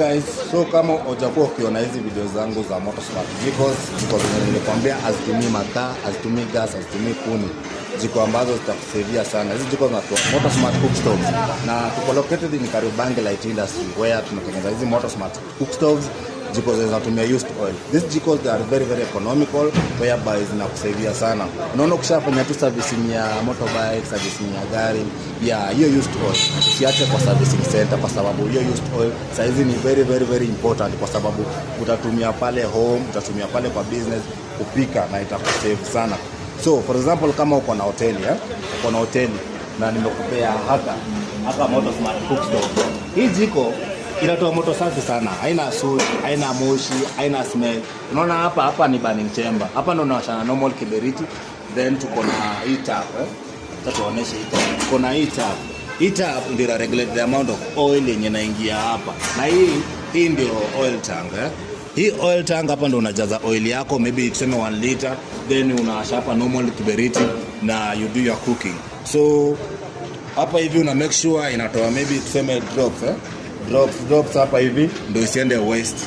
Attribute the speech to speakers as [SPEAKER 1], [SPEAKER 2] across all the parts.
[SPEAKER 1] Guys, so kama hujakuwa ukiona hizi video zangu za Motosmart jikos, nilikwambia hazitumii makaa, hazitumii gas, hazitumii kuni, jiko ambazo zitakusaidia sana. Hizi jiko zinatoa Motosmart cook stoves na tuko located in Kariobangi Light Industry where tunatengeneza hizi Motosmart cook stoves. Jiko zinatumia used oil. These jikos they are very economical whereby zinakusaidia sana. Unaona ukishafanya tu servicing ya motorbike, servicing ya gari, ya hiyo used oil usiache kwa servicing center, kwa sababu hiyo used oil saizi ni very important, kwa sababu utatumia pale home, utatumia pale kwa business kupika na itakusave sana. So for example, kama uko na hoteli uko na hoteli na nimekupea haka Motosmart cook stove. Hii jiko inatoa moto safi sana, haina suit, haina moshi, haina smell. Unaona hapa ni burning chamber. Hapa ndo unawashana normal kiberiti, then tuko na hii tap. Tutaonyesha hii tap. Tuko na hii tap. Hii tap ndio regulate the amount of oil yenye inaingia hapa. Na hii ndio oil tank. Hii oil tank hapa ndo unajaza oil yako, maybe tuseme 1 liter, then unawasha hapa normal kiberiti na you do your cooking. So hapa hivi una make sure inatoa maybe tuseme drops hapa hivi ndio isiende waste.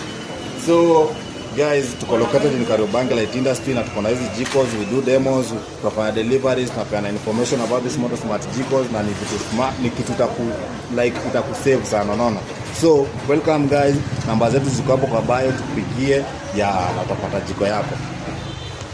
[SPEAKER 1] So guys, tuko located in Kariobangi Light Industry na tuko na hizi jikos, we do demos, tunafanya deliveries, tunafanya information about this Motosmart jikos, na ni kitu itakusave sana, unaona. So welcome guys, namba zetu ziko hapo kwa bio, tupigie na utapata jiko yako.